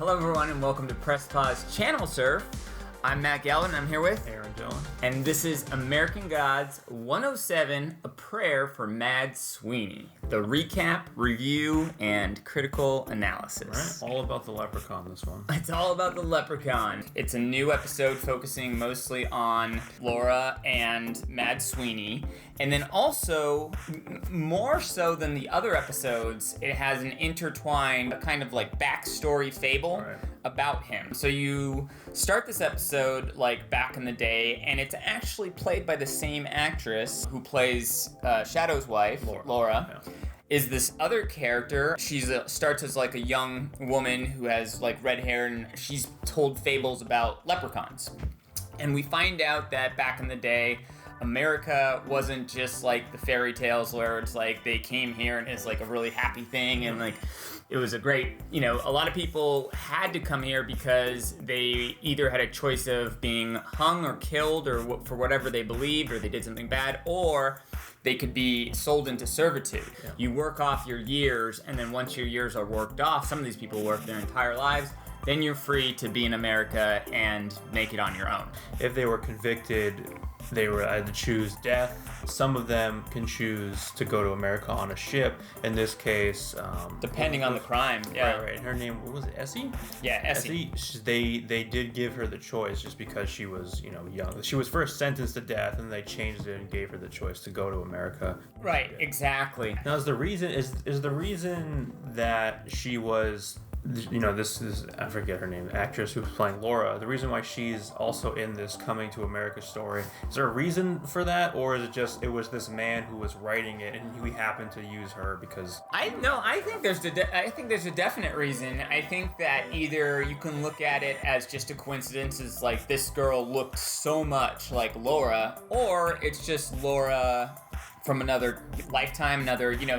Hello everyone and welcome to Press Pause Channel Surf. I'm Matt Galvin, I'm here with Arun, Dillon. And this is American Gods 107, A Prayer for Mad Sweeney. The recap, review, and critical analysis. Right, all about the leprechaun, this one. It's all about the leprechaun. It's a new episode focusing mostly on Laura and Mad Sweeney. And then also, more so than the other episodes, it has an intertwined kind of like backstory fable about him. So you start this episode like back in the day, and it's actually played by the same actress who plays Shadow's wife, Laura. Yeah. Is this other character. She's starts as like a young woman who has like red hair, and she's told fables about leprechauns. And we find out that back in the day, America wasn't just like the fairy tales where it's like they came here and it's like a really happy thing and like it was a great, a lot of people had to come here because they either had a choice of being hung or killed or for whatever they believed, or they did something bad, or they could be sold into servitude. Yeah. You work off your years, and then once your years are worked off, some of these people work their entire lives, then you're free to be in America and make it on your own. If they were convicted, they were had to choose death. Some of them can choose to go to America on a ship. In this case, depending on the crime. Yeah. Right. And her name, what was it? Essie? Yeah, Essie. They did give her the choice just because she was, young. She was first sentenced to death, and they changed it and gave her the choice to go to America. Right. Exactly. Now, is the reason that she was, this is, I forget her name, the actress who's playing Laura, the reason why she's also in this coming to America story, is there a reason for that, or is it just it was this man who was writing it and we happened to use her because I think there's a definite reason. I think that either you can look at it as just a coincidence, as like this girl looked so much like Laura, or it's just Laura from another lifetime,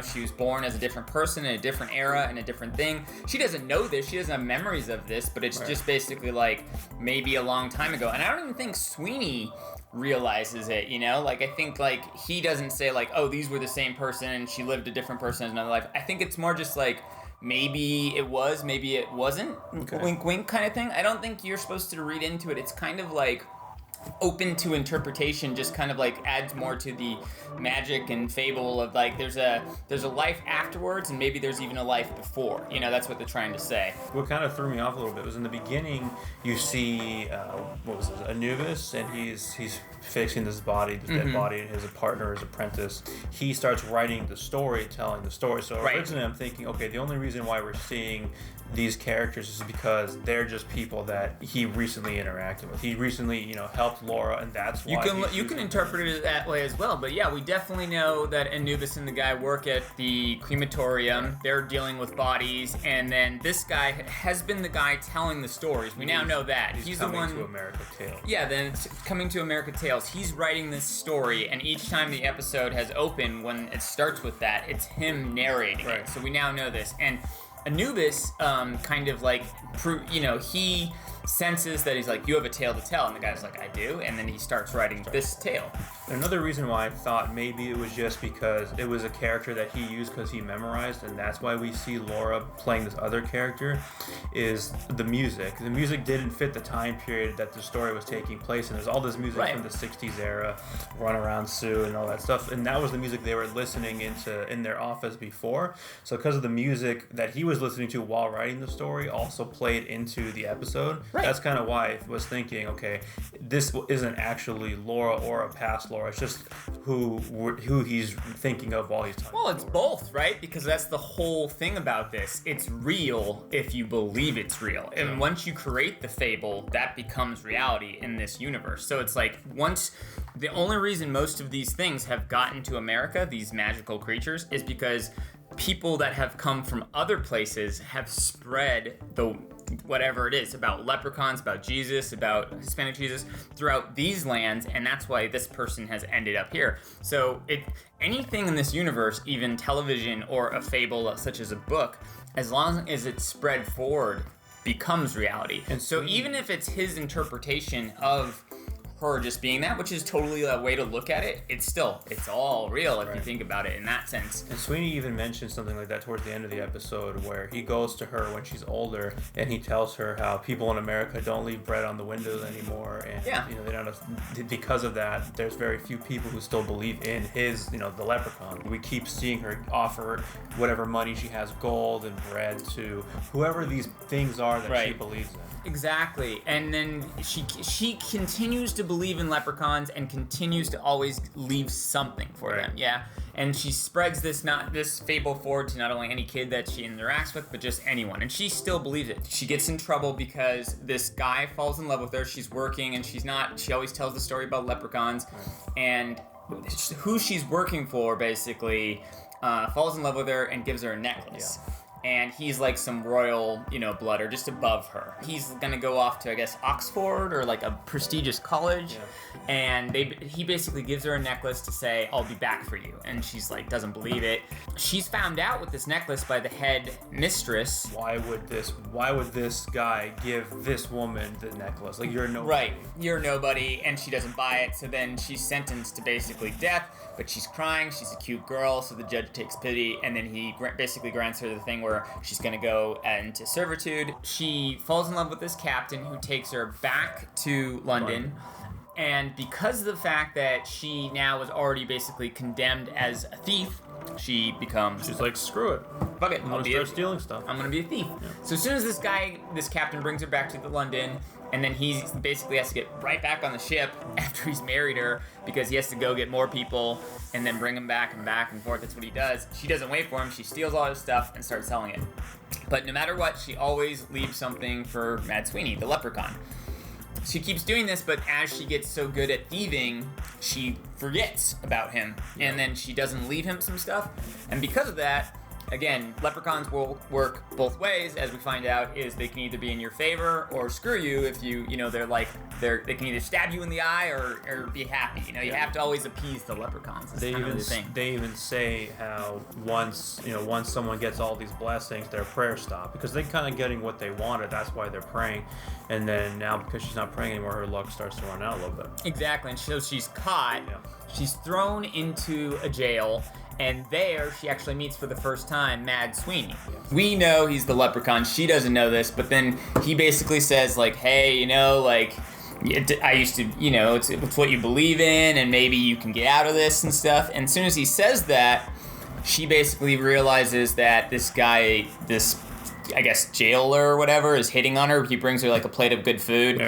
she was born as a different person in a different era and a different thing. She doesn't know this, she doesn't have memories of this, but it's just basically like maybe a long time ago. And I don't even think Sweeney realizes it, I think like he doesn't say like, oh, these were the same person and she lived a different person in another life. I think it's more just like, maybe it was, maybe it wasn't, wink wink kind of thing. I don't think you're supposed to read into it. It's kind of like open to interpretation, just kind of like adds more to the magic and fable of like there's a life afterwards, and maybe there's even a life before. That's what they're trying to say. What kind of threw me off a little bit was in the beginning you see Anubis, and he's fixing this body, this dead body, and his partner, his apprentice, he starts writing the story, telling the story. So originally I'm thinking, okay, the only reason why we're seeing these characters is because they're just people that he recently interacted with. He recently, helped Laura, and that's why you can interpret it that way as well. But yeah, we definitely know that Anubis and the guy work at the crematorium. They're dealing with bodies, and then this guy has been the guy telling the stories. We now know that he's the one to America Tales. Yeah, then it's coming to America Tales. He's writing this story, and each time the episode has opened, when it starts with that, it's him narrating it. So we now know this. And Anubis, kind of like, he senses that he's like, you have a tale to tell, and the guy's like, I do, and then he starts writing this tale. Another reason why I thought maybe it was just because it was a character that he used because he memorized, and that's why we see Laura playing this other character, is the music. The music didn't fit the time period that the story was taking place in. There's all this music from the 60s era, Run Around Sue and all that stuff, and that was the music they were listening in their office before. So because of the music that he was listening to while writing the story also played into the episode, that's kind of why I was thinking, okay, this isn't actually Laura or a past Laura. It's just who he's thinking of while he's talking. Well, it's both, right? Because that's the whole thing about this. It's real if you believe it's real. And once you create the fable, that becomes reality in this universe. So it's like the only reason most of these things have gotten to America, these magical creatures, is because people that have come from other places have spread the whatever it is about leprechauns, about Jesus, about Hispanic Jesus throughout these lands, and that's why this person has ended up here. So anything in this universe, even television or a fable such as a book, as long as it's spread forward, becomes reality. And so even if it's his interpretation of her just being that, which is totally a way to look at it, it's all real if you think about it in that sense. And Sweeney even mentioned something like that towards the end of the episode, where he goes to her when she's older and he tells her how people in America don't leave bread on the windows anymore, and they don't, because of that, there's very few people who still believe in his, the leprechaun. We keep seeing her offer whatever money she has, gold and bread, to whoever these things are that she believes in. Exactly. And then she continues to believe in leprechauns and continues to always leave something for them. Yeah. And she spreads this fable forward to not only any kid that she interacts with, but just anyone. And she still believes it. She gets in trouble because this guy falls in love with her. She's working and she always tells the story about leprechauns. And who she's working for basically falls in love with her and gives her a necklace. Yeah. And he's like some royal, blood, or just above her. He's gonna go off to, I guess, Oxford or like a prestigious college. Yeah. And he basically gives her a necklace to say, I'll be back for you. And she's like, doesn't believe it. She's found out with this necklace by the head mistress. Why would this guy give this woman the necklace? Like, you're nobody. Right, you're nobody, and she doesn't buy it. So then she's sentenced to basically death, but she's crying. She's a cute girl, so the judge takes pity, and then he basically grants her the thing where she's gonna go into servitude. She falls in love with this captain who takes her back to London. And because of the fact that she now was already basically condemned as a thief, she's like, screw it. Fuck it. I'm gonna start stealing stuff. I'm gonna be a thief. Yeah. So as soon as this captain brings her back to the London, and then he basically has to get right back on the ship after he's married her, because he has to go get more people and then bring them back and forth. That's what he does. She doesn't wait for him. She steals all his stuff and starts selling it. But no matter what, she always leaves something for Mad Sweeney, the leprechaun. She keeps doing this, but as she gets so good at thieving, she forgets about him, and then she doesn't leave him some stuff. And because of that, again, leprechauns will work both ways, as we find out, is they can either be in your favor or screw you if they can either stab you in the eye or be happy. You have to always appease the leprechauns. They even say how once someone gets all these blessings, their prayers stop, because they're kind of getting what they wanted. That's why they're praying. And then now, because she's not praying anymore, her luck starts to run out a little bit. Exactly. And so she's caught. Yeah. She's thrown into a jail. And there, she actually meets for the first time Mad Sweeney. Yes. We know he's the leprechaun. She doesn't know this, but then he basically says, like, hey, I used to, it's what you believe in, and maybe you can get out of this and stuff. And as soon as he says that, she basically realizes that this guy, I guess, jailer or whatever, is hitting on her. He brings her like a plate of good food,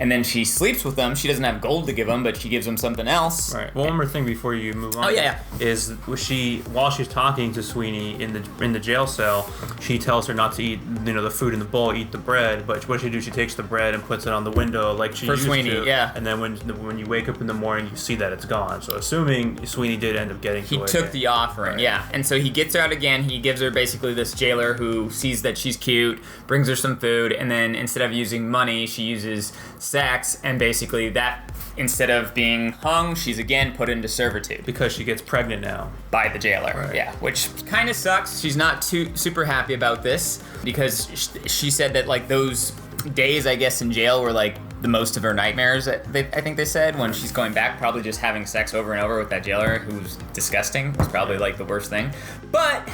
and then she sleeps with him. She doesn't have gold to give him, but she gives him something else. Right. One more thing before you move on. Oh yeah. Is while she's talking to Sweeney in the jail cell, she tells her not to eat the food in the bowl, eat the bread. But what she do? She takes the bread and puts it on the window like she used Sweeney, to. Yeah. And then when you wake up in the morning, you see that it's gone. So assuming Sweeney did end up getting, he took the offering. Right. Yeah. And so he gets her out again. He gives her basically this jailer who sees that she's cute, brings her some food, and then instead of using money, she uses sex, and basically that, instead of being hung, she's again put into servitude. Because she gets pregnant now. By the jailer, right. Yeah, which kind of sucks. She's not too super happy about this, because she said that like those days, I guess, in jail were like the most of her nightmares, I think they said, when she's going back, probably just having sex over and over with that jailer who's disgusting. Was probably like the worst thing. But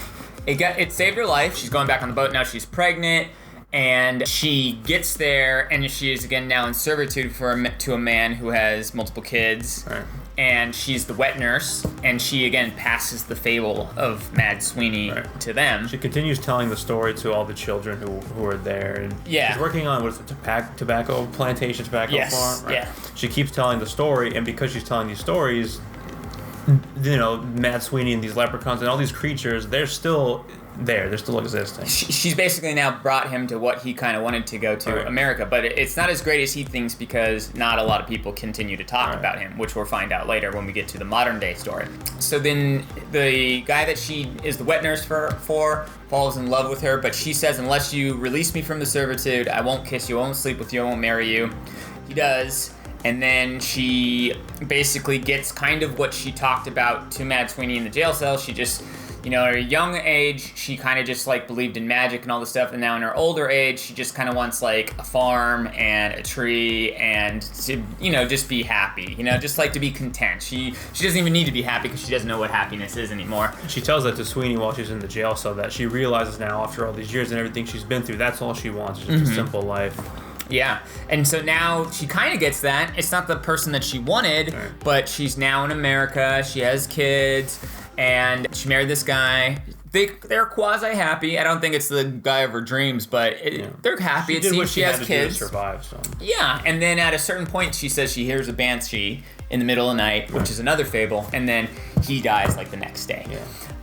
it saved her life. She's going back on the boat now. She's pregnant, and she gets there, and she is again now in servitude to a man who has multiple kids. Right. And she's the wet nurse, and she again passes the fable of Mad Sweeney to them. She continues telling the story to all the children who are there, and she's working on tobacco plantation, farm. Right? Yeah. She keeps telling the story, and because she's telling these stories, Mad Sweeney and these leprechauns and all these creatures, they're still there. They're still existing. She's basically now brought him to what he kind of wanted to go to, America. But it's not as great as he thinks, because not a lot of people continue to talk about him, which we'll find out later when we get to the modern day story. So then the guy that she is the wet nurse for falls in love with her, but she says, unless you release me from the servitude, I won't kiss you, I won't sleep with you, I won't marry you. He does. And then she basically gets kind of what she talked about to Mad Sweeney in the jail cell. She just, you know, at her young age, she kind of just like believed in magic and all this stuff, and now in her older age, she just kind of wants like a farm and a tree and to, you know, just be happy, you know, just like to be content. She doesn't even need to be happy because she doesn't know what happiness is anymore. She tells that to Sweeney while she's in the jail cell, that she realizes now after all these years and everything she's been through, that's all she wants, just a simple life. Yeah, and so now she kind of gets that. It's not the person that she wanted, right, but she's now in America, she has kids, and she married this guy. They're quasi-happy. I don't think it's the guy of her dreams, but they're happy. She it did seems what she had has to kids. do to survive, so. Yeah, and then at a certain point, she says she hears a banshee in the middle of the night, which is another fable, and then he dies like the next day. Yeah.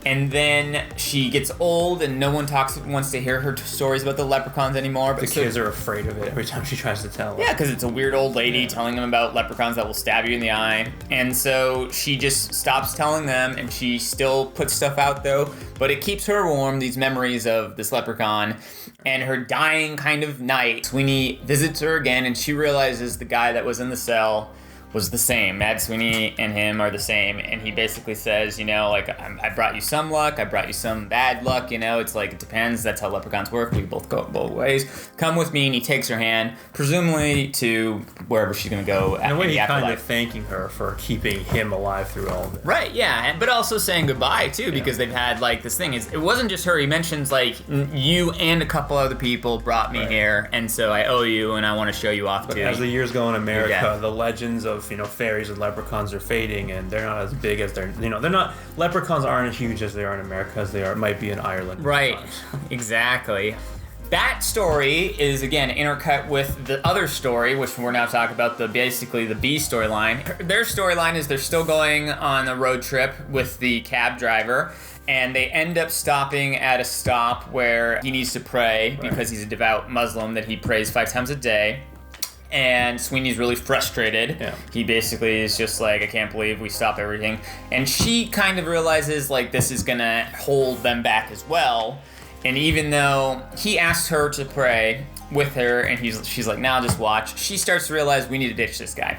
And then she gets old, and no one wants to hear her stories about the leprechauns anymore. But the kids are afraid of it every time she tries to tell them. Yeah, because it's a weird old lady telling them about leprechauns that will stab you in the eye. And so she just stops telling them, and she still puts stuff out, though. But it keeps her warm, these memories of this leprechaun. And her dying kind of night, Sweeney visits her again, and she realizes the guy that was in the cell was the same. Mad Sweeney and him are the same, and he basically says, you know, like, I brought you some luck, I brought you some bad luck, you know, it's like, it depends, that's how leprechauns work, we both go both ways. Come with me, and he takes her hand, presumably to wherever she's gonna go in a way, in the he's afterlife. kind of thanking her for keeping him alive through all of it. Right, yeah, but also saying goodbye, too, because they've had, like, this thing is, it wasn't just her, he mentions, like, you and a couple other people brought me here, and so I owe you, and I want to show you off, but too. as the years go in America, the legends of, you know, fairies and leprechauns are fading, and they're not as big as they're not, leprechauns aren't as huge as they are in America as they might be in Ireland. Right, exactly. That story is, again, intercut with the other story, which we're now talking about, basically the B storyline. Their storyline is they're still going on a road trip with the cab driver, and they end up stopping at a stop where he needs to pray because he's a devout Muslim that he prays 5 times a day. And Sweeney's really frustrated. Yeah. He basically is just like, I can't believe we stopped everything. And she kind of realizes like this is gonna hold them back as well. And even though he asked her to pray with her, and she's like, nah, just watch, she starts to realize we need to ditch this guy.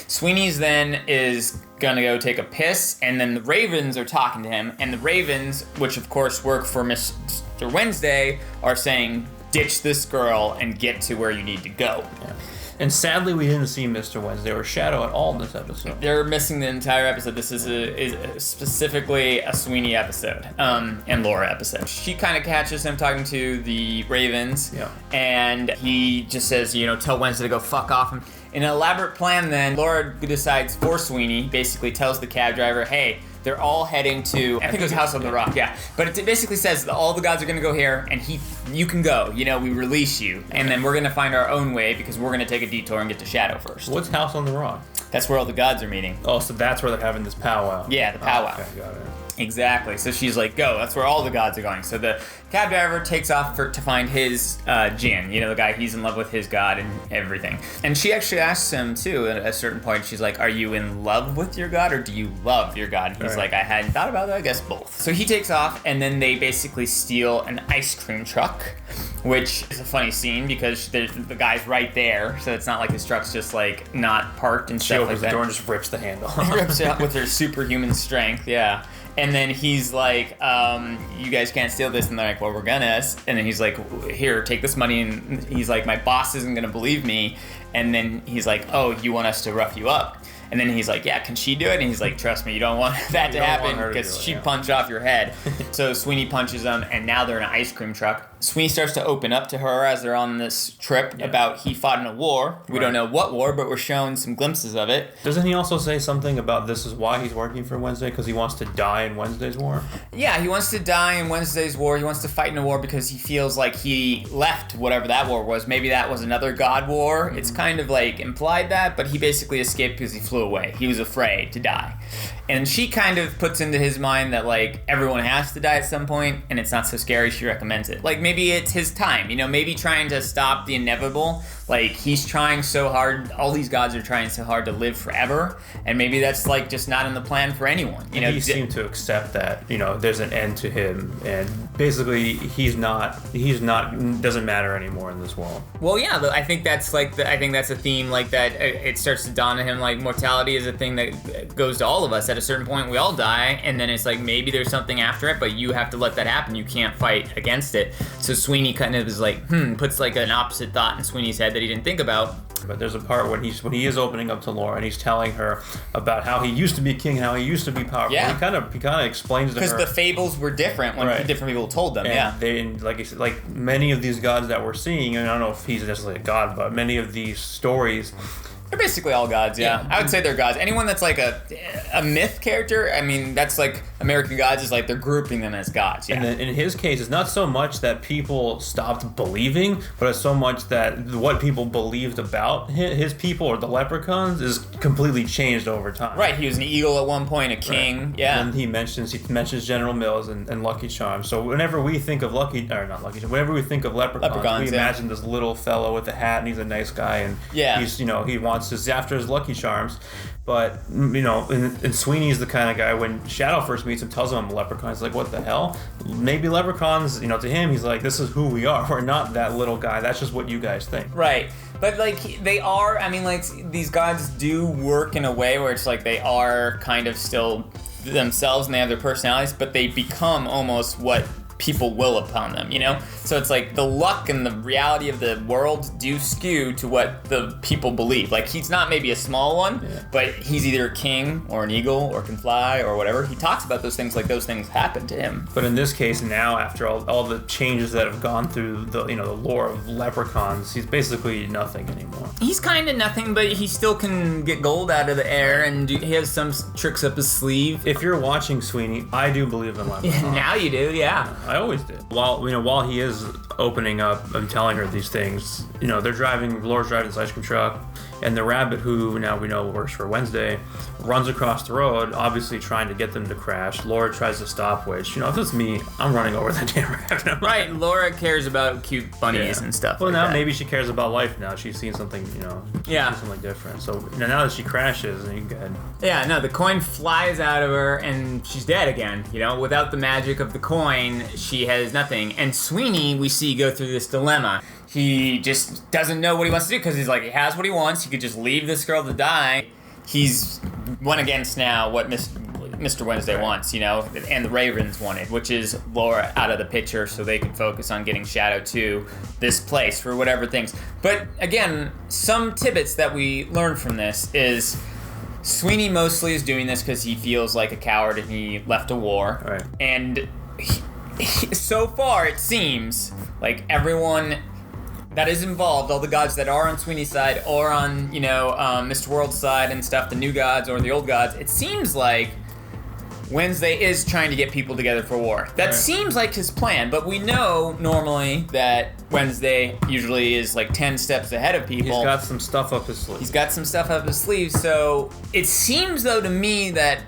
Sweeney's then is gonna go take a piss, and then the Ravens are talking to him, and the Ravens, which of course work for Mr. Wednesday, are saying, ditch this girl and get to where you need to go. Yeah. And sadly, we didn't see Mr. Wednesday or Shadow at all in this episode. They're missing the entire episode. This is specifically a Sweeney episode, and Laura episode. She kind of catches him talking to the Ravens, and he just says, you know, tell Wednesday to go fuck off. In an elaborate plan, then, Laura decides for Sweeney, basically tells the cab driver, hey, they're all heading to, I think it was House on the Rock, yeah. But it basically says that all the gods are gonna go here, and you can go, you know, we release you. And then we're gonna find our own way, because we're gonna take a detour and get to Shadow first. What's House on the Rock? That's where all the gods are meeting. Oh, so that's where they're having this powwow. Yeah, the powwow. Okay, got it. Exactly. So she's like, go. That's where all the gods are going. So the cab driver takes off to find his Jin, you know, the guy he's in love with, his god and everything. And she actually asks him, too, at a certain point, she's like, are you in love with your god or do you love your god? And he's like, I hadn't thought about it, I guess both. So he takes off, and then they basically steal an ice cream truck, which is a funny scene because the guy's right there, so it's not like his truck's just like not parked and stuff like that. She opens the door and just rips the handle. Rips it up with her superhuman strength, yeah. And then he's like, you guys can't steal this. And they're like, well, we're gonna. And then he's like, here, take this money. And he's like, my boss isn't gonna believe me. And then he's like, oh, you want us to rough you up? And then he's like, yeah, can she do it? And he's like, trust me, you don't want that to happen because she'd punch off your head. So Sweeney punches them, and now they're in an ice cream truck. Sweeney starts to open up to her as they're on this trip about he fought in a war. We don't know what war, but we're shown some glimpses of it. Doesn't he also say something about this is why he's working for Wednesday? Because he wants to die in Wednesday's war? Yeah, he wants to die in Wednesday's war. He wants to fight in a war because he feels like he left whatever that war was. Maybe that was another god war. Mm-hmm. It's kind of like implied that, but he basically escaped because he flew away. He was afraid to die. And she kind of puts into his mind that, like, everyone has to die at some point, and it's not so scary, she recommends it. Like, maybe it's his time, you know, maybe trying to stop the inevitable. Like, he's trying so hard, all these gods are trying so hard to live forever, and maybe that's, like, just not in the plan for anyone. You know, he seemed to accept that, you know, there's an end to him, and basically he's not, doesn't matter anymore in this world. Well, yeah, I think that's, like, I think that's a theme, like, that it starts to dawn on him, like, mortality is a thing that goes to all all of us. At a certain point, we all die, and then it's like maybe there's something after it, but you have to let that happen. You can't fight against it. So Sweeney kind of is like, puts like an opposite thought in Sweeney's head that he didn't think about. But there's a part when he is opening up to Laura and he's telling her about how he used to be king and how he used to be powerful. Yeah. He kind of explains to her, because the fables were different when different people told them. And they, like he said, like many of these gods that we're seeing, and I don't know if he's necessarily a god, but many of these stories. They're basically all gods, yeah. I would say they're gods. Anyone that's like a myth character, I mean, that's like American Gods is like they're grouping them as gods, yeah. And then in his case, it's not so much that people stopped believing, but it's so much that what people believed about his people or the leprechauns is completely changed over time. Right, he was an eagle at one point, a king, yeah. And he mentions General Mills and Lucky Charms. So whenever we think of whenever we think of leprechauns we imagine this little fellow with a hat and he's a nice guy and he's, he wants after his Lucky Charms. But, and Sweeney's the kind of guy, when Shadow first meets him, tells him I'm a leprechaun. He's like, what the hell? Maybe leprechauns, to him, he's like, this is who we are. We're not that little guy. That's just what you guys think. Right. But, they are, these gods do work in a way where it's like they are kind of still themselves and they have their personalities, but they become almost what people will upon them, So it's like the luck and the reality of the world do skew to what the people believe. Like, he's not maybe a small one, but he's either a king or an eagle or can fly or whatever. He talks about those things like those things happen to him. But in this case now, after all the changes that have gone through the lore of leprechauns, he's basically nothing anymore. He's kind of nothing, but he still can get gold out of the air, and he has some tricks up his sleeve. If you're watching Sweeney, I do believe in leprechauns. Yeah, now you do, yeah. I always did. While he is opening up and telling her these things, Laura's driving this ice cream truck, and the rabbit, who now we know works for Wednesday, runs across the road, obviously trying to get them to crash. Laura tries to stop, which, if it's me, I'm running over that damn rabbit. Right, Laura cares about cute bunnies and stuff. Well, like now that. Maybe she cares about life now. She's seen something, something different. So now that she crashes, and you good. Yeah, no, the coin flies out of her, and she's dead again. Without the magic of the coin, she has nothing. And Sweeney, we see go through this dilemma. He just doesn't know what he wants to do because he's like, he has what he wants. He could just leave this girl to die. He's went against now what Mr. Wednesday wants, and the Ravens wanted, which is Laura out of the picture so they can focus on getting Shadow to this place for whatever things. But again, some tidbits that we learned from this is Sweeney mostly is doing this because he feels like a coward and he left a war. Right. And so far it seems like everyone that is involved, all the gods that are on Sweeney's side or on, Mr. World's side and stuff, the new gods or the old gods, it seems like Wednesday is trying to get people together for war. That seems like his plan, but we know normally that Wednesday usually is like 10 steps ahead of people. He's got some stuff up his sleeve. So it seems, though, to me that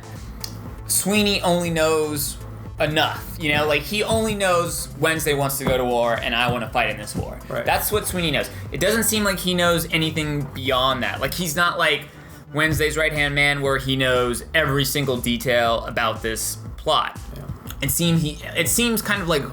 Sweeney only knows enough, he only knows Wednesday wants to go to war and I want to fight in this war. Right. That's what Sweeney knows. It doesn't seem like he knows anything beyond that. Like, he's not like Wednesday's right-hand man where he knows every single detail about this plot. Yeah. It seems kind of like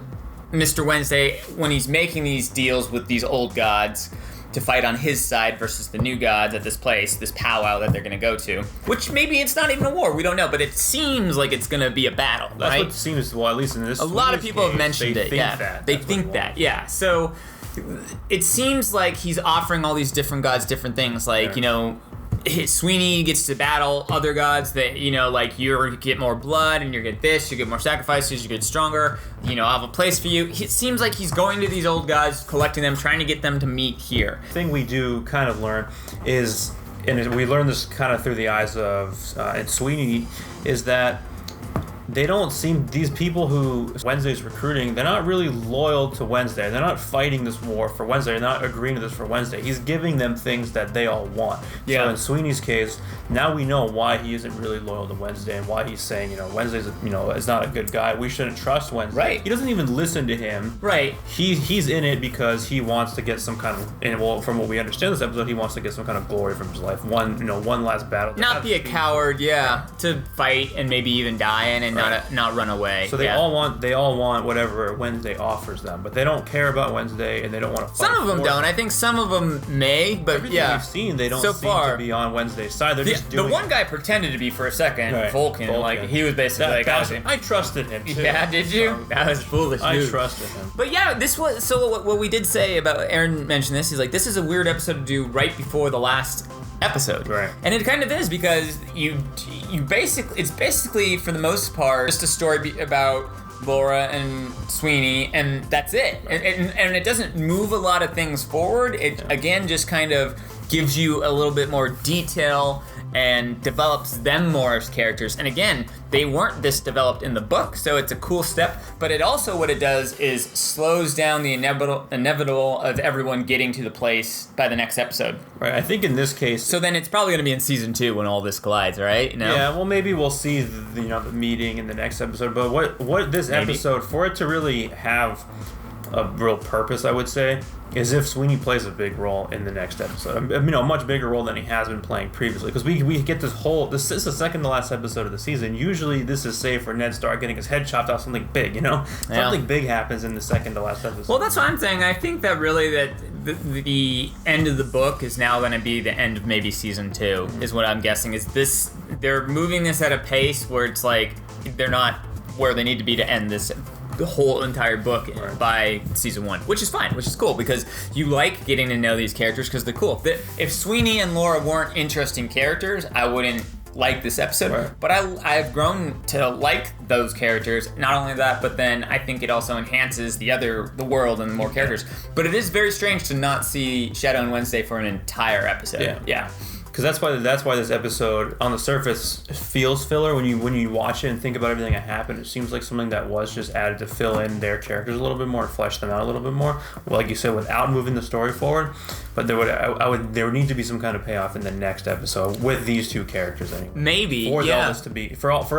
Mr. Wednesday, when he's making these deals with these old gods to fight on his side versus the new gods at this place, this powwow that they're going to go to, which maybe it's not even a war, we don't know, but it seems like it's going to be a battle, right? That's what it seems, at least in this. A lot of people have mentioned it, They think that, yeah. So it seems like he's offering all these different gods different things, like, Sweeney gets to battle other gods that, you get more blood and you get this, you get more sacrifices, you get stronger, I'll have a place for you. It seems like he's going to these old gods, collecting them, trying to get them to meet here. The thing we do kind of learn is, and we learn this kind of through the eyes of Sweeney, is that they don't seem, these people who Wednesday's recruiting, they're not really loyal to Wednesday. They're not fighting this war for Wednesday. They're not agreeing to this for Wednesday. He's giving them things that they all want. Yeah. So in Sweeney's case, now we know why he isn't really loyal to Wednesday and why he's saying, Wednesday's, is not a good guy. We shouldn't trust Wednesday. Right. He doesn't even listen to him. Right. He's in it because he wants to get some kind of, and well, from what we understand this episode, he wants to get some kind of glory from his life. One last battle. Not be a coward, to fight and maybe even die in and not run away. So they all want whatever Wednesday offers them, but they don't care about Wednesday and they don't want to fight. Some of them don't. I think some of them may, but everything we've seen, they don't seem to be on Wednesday's side. They're just doing the one guy pretended to be for a second, Vulcan. Like he was basically I trusted him too. Yeah, did you? So, that was foolish. I trusted him. But yeah, this was what we did say about Aaron mentioned this. He's like, this is a weird episode to do right before the last episode, right? And it kind of is, because it's basically for the most part just a story about Laura and Sweeney, and that's it. Right. And it doesn't move a lot of things forward. It again just kind of gives you a little bit more detail and develops them more as characters. And again, they weren't this developed in the book, so it's a cool step. But it also, what it does is slows down the inevitable of everyone getting to the place by the next episode. Right. I think in this case. So then it's probably going to be in season 2 when all this collides, right? You know? Yeah. Well, maybe we'll see the meeting in the next episode. But what this episode, for it to really have a real purpose, I would say, is if Sweeney plays a big role in the next episode. I mean, a much bigger role than he has been playing previously. Because we get this is the second to last episode of the season. Usually this is safe for Ned Stark getting his head chopped off, something big, Something big happens in the second to last episode. Well, that's what I'm saying. I think that really that the end of the book is now going to be the end of maybe season 2, is what I'm guessing. Is this, they're moving this at a pace where it's like they're not where they need to be to end the whole entire book by season 1, which is fine, which is cool, because you like getting to know these characters because they're cool. If Sweeney and Laura weren't interesting characters, I wouldn't like this episode. Right. But I've grown to like those characters. Not only that, but then I think it also enhances the world and more characters. But it is very strange to not see Shadow and Wednesday for an entire episode. Yeah. Because that's why this episode on the surface feels filler. When you watch it and think about everything that happened, it seems like something that was just added to fill in their characters a little bit more and flesh them out a little bit more. Well, like you said, without moving the story forward. But there would need to be some kind of payoff in the next episode with these two characters anyway. Maybe for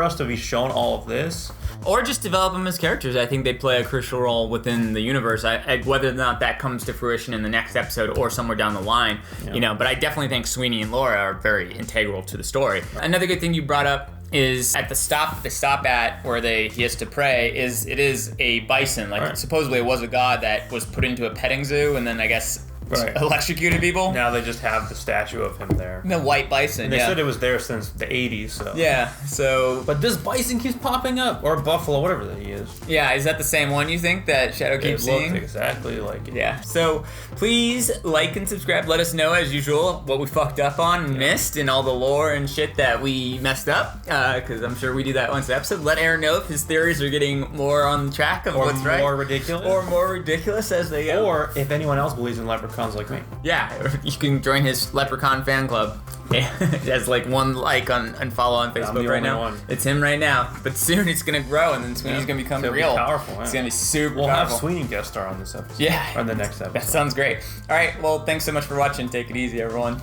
us to be shown all of this. Or just develop them as characters. I think they play a crucial role within the universe. Whether or not that comes to fruition in the next episode or somewhere down the line, But I definitely think Sweeney and Laura are very integral to the story. Another good thing you brought up is at the stop at where he has to pray it is a bison. Supposedly it was a god that was put into a petting zoo and then I guess electrocuted people. Now they just have the statue of him there. The white bison. And they said it was there since the 80s. So. Yeah. So. But this bison keeps popping up, or buffalo, whatever that he is. Yeah. Is that the same one you think that Shadow keeps seeing? It looked exactly like it. Yeah. So please like and subscribe. Let us know as usual what we fucked up on and missed and all the lore and shit that we messed up. Because I'm sure we do that once an episode. Let Aaron know if his theories are getting more on track of what's right. Or ridiculous. Or more ridiculous as they go. Or if anyone else believes in leprechauns like me. Yeah, you can join his Leprechaun fan club. It has like 1 like and follow on Facebook right now. One. It's him right now. But soon it's gonna grow and then Sweeney's gonna become real. Be powerful. Yeah. It's gonna be super powerful. We'll have Sweeney guest star on this episode. Yeah. On the next episode. That sounds great. All right, well, thanks so much for watching. Take it easy, everyone.